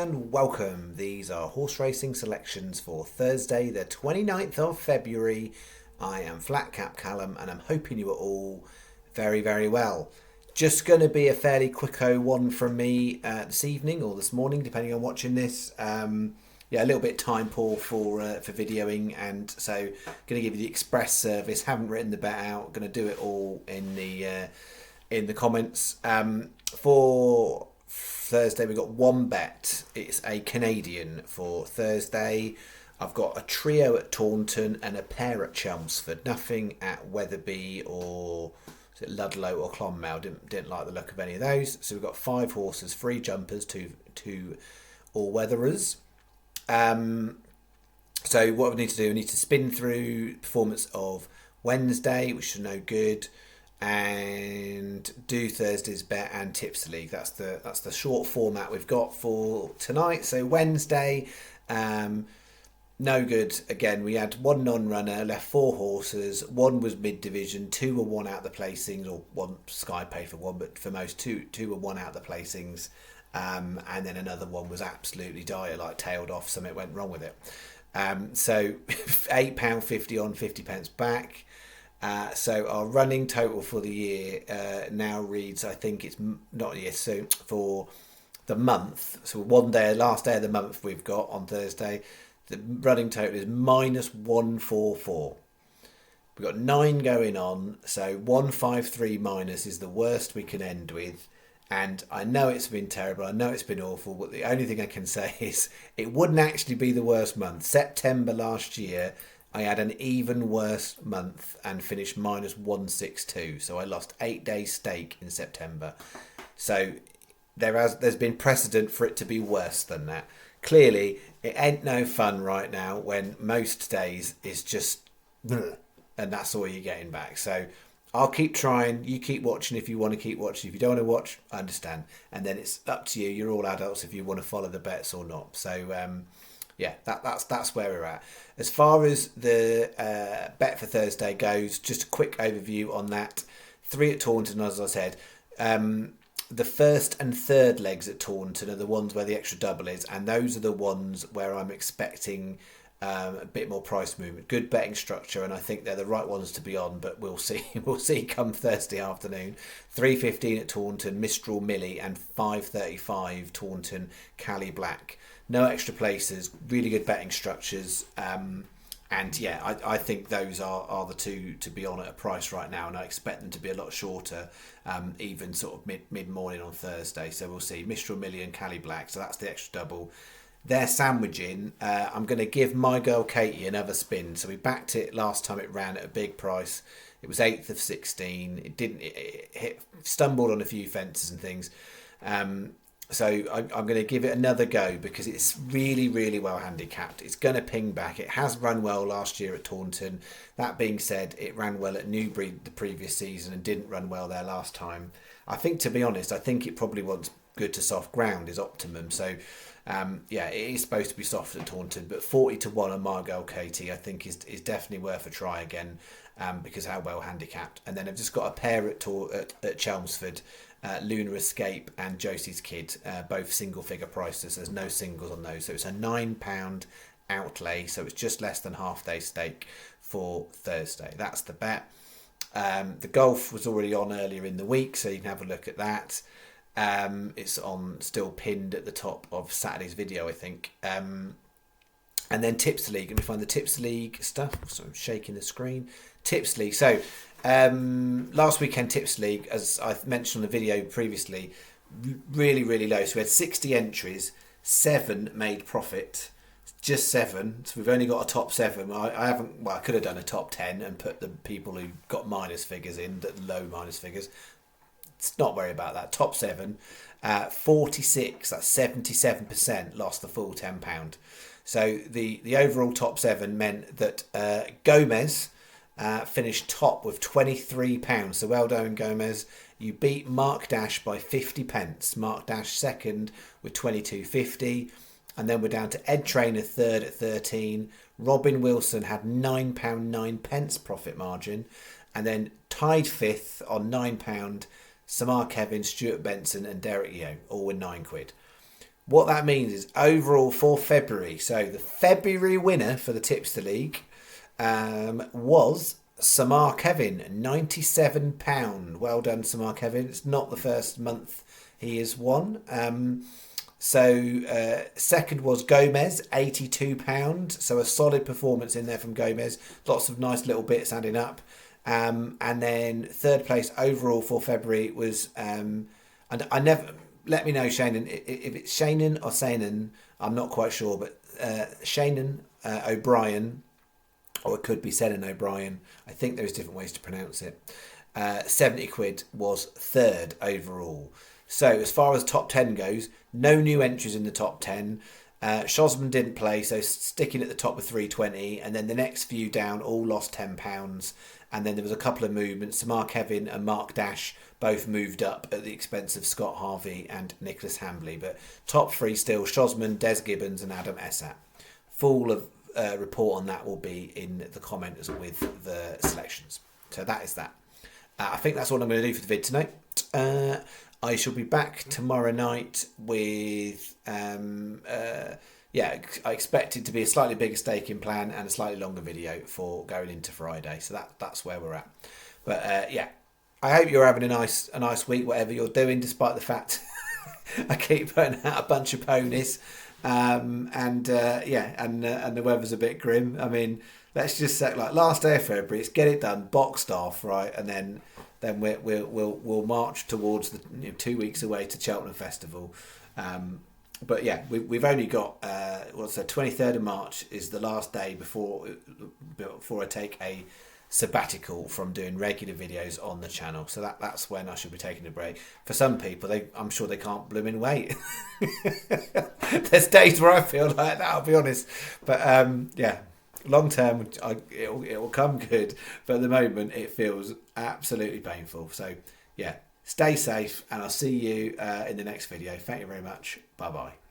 and welcome. These are horse racing selections for Thursday the 29th of February. I am Flat Cap Callum and I'm hoping you are all very well. Just going to be a fairly quicko one from me this evening or this morning depending on watching this. A little bit time poor for videoing, and so going to give you the express service. Haven't written the bet out. Going to do it all in the comments. For Thursday, we've got one bet. It's a Canadian for Thursday. I've got a trio at Taunton and a pair at Chelmsford. Nothing at Wetherby or is it Ludlow or Clonmel. Didn't like the look of any of those. So we've got 5 horses, 3 jumpers, two all-weatherers. So what we need to do, we need to spin through performance of Wednesday, which is no good, and do Thursday's bet and tips the league. That's the short format we've got for tonight. So Wednesday, no good. Again, we had one non-runner, left 4 horses. 1 was mid-division, 2 were 1 out the placings, or 1 Sky paid for 1, but for most 2 were 1 out the placings. And then another one was absolutely dire, like tailed off, something went wrong with it. So £8.50 on, 50 pence back. So our running total for the year now reads, I think it's not year, so for the month, so last day of the month we've got on Thursday, the running total is -144. We've got 9 going on, so 153 minus is the worst we can end with. And I know it's been terrible, I know it's been awful, but the only thing I can say is it wouldn't actually be the worst month. September last year, I had an even worse month and finished -162. So I lost 8 days stake in September. So there's been precedent for it to be worse than that. Clearly, it ain't no fun right now when most days is just, and that's all you're getting back. So I'll keep trying. You keep watching if you want to keep watching. If you don't want to watch, I understand. And then it's up to you. You're all adults if you want to follow the bets or not. So that's where we're at. As far as the bet for Thursday goes, just a quick overview on that. 3 at Taunton, as I said. The first and third legs at Taunton are the ones where the extra double is, and those are the ones where I'm expecting a bit more price movement. Good betting structure, and I think they're the right ones to be on, but we'll see. We'll see come Thursday afternoon. 3.15 at Taunton, Mistral Millie, and 5.35 Taunton Cali Black. No extra places, really good betting structures. I think those are the 2 to be on at a price right now, and I expect them to be a lot shorter, even sort of mid-morning on Thursday. So we'll see. Mistral Millie and Cali Black, so that's the extra double. They're sandwiching. I'm going to give My Girl Katie another spin. So we backed it last time it ran at a big price. It was 8th of 16. It stumbled on a few fences and things. So I'm going to give it another go because it's really well handicapped. It's going to ping back. It has run well last year at Taunton. That being said, it ran well at Newbury the previous season and didn't run well there last time. I think, to be honest, it probably wants good to soft ground is optimum. So it is supposed to be soft at Taunton, but 40-1 on My Girl Katie I think is definitely worth a try again, because how well handicapped. And then I've just got a pair at Chelmsford, Lunar Escape and Josie's Kid, both single figure prices. There's no singles on those, so it's a £9 outlay, so it's just less than half day stake for Thursday. That's the bet. The golf was already on earlier in the week, so you can have a look at that. It's still pinned at the top of Saturday's video, I think. And then Tips League. Let me find the Tips League stuff. So I'm shaking the screen. Tips League. So last weekend Tips League, as I mentioned on the video previously, really low. So we had 60 entries, 7 made profit. Just 7. So we've only got a top 7. I haven't. Well, I could have done a top 10 and put the people who got minus figures in, the low minus figures. It's not worry about that. Top 7, 46. That's 77% lost the full £10. So the overall top 7 meant that Gomez finished top with £23. So well done, Gomez. You beat Mark Dash by 50 pence. Mark Dash second with 22.50, and then we're down to Ed Trainer third at 13. Robin Wilson had £9.09 profit margin, and then tied fifth on £9. Samar Kevin, Stuart Benson and Derek Yeo, all with £9. What that means is overall for February. So the February winner for the Tipster League was Samar Kevin, £97. Well done, Samar Kevin. It's not the first month he has won. Second was Gomez, £82. So a solid performance in there from Gomez. Lots of nice little bits adding up. And then third place overall for February was, and I never, let me know, Shannon, if it's Shannon or Sanan, I'm not quite sure, but Shannon O'Brien, or it could be Senan O'Brien. I think there's different ways to pronounce it. 70 quid was third overall. So as far as top 10 goes, no new entries in the top 10. Shosman didn't play, so sticking at the top with 320. And then the next few down all lost £10. And then there was a couple of movements. Samar Kevin and Mark Dash both moved up at the expense of Scott Harvey and Nicholas Hambley. But top three still, Shosman, Des Gibbons and Adam Essat. Full of report on that will be in the comments with the selections. So that is that. I think that's all I'm going to do for the vid tonight. I shall be back tomorrow night with, I expect it to be a slightly bigger staking plan and a slightly longer video for going into Friday. So that's where we're at. But I hope you're having a nice week, whatever you're doing, despite the fact I keep putting out a bunch of ponies. And the weather's a bit grim. I mean, let's just say, like, last day of February, it's get it done, boxed off, right, and then we'll march towards the 2 weeks away to Cheltenham Festival. But yeah, we've only got 23rd of March is the last day before I take a sabbatical from doing regular videos on the channel. So that's when I should be taking a break. For some people, I'm sure they can't blooming wait. There's days where I feel like that, I'll be honest. But long term, it will come good. But at the moment, it feels absolutely painful. So yeah, stay safe, and I'll see you in the next video. Thank you very much. Bye bye.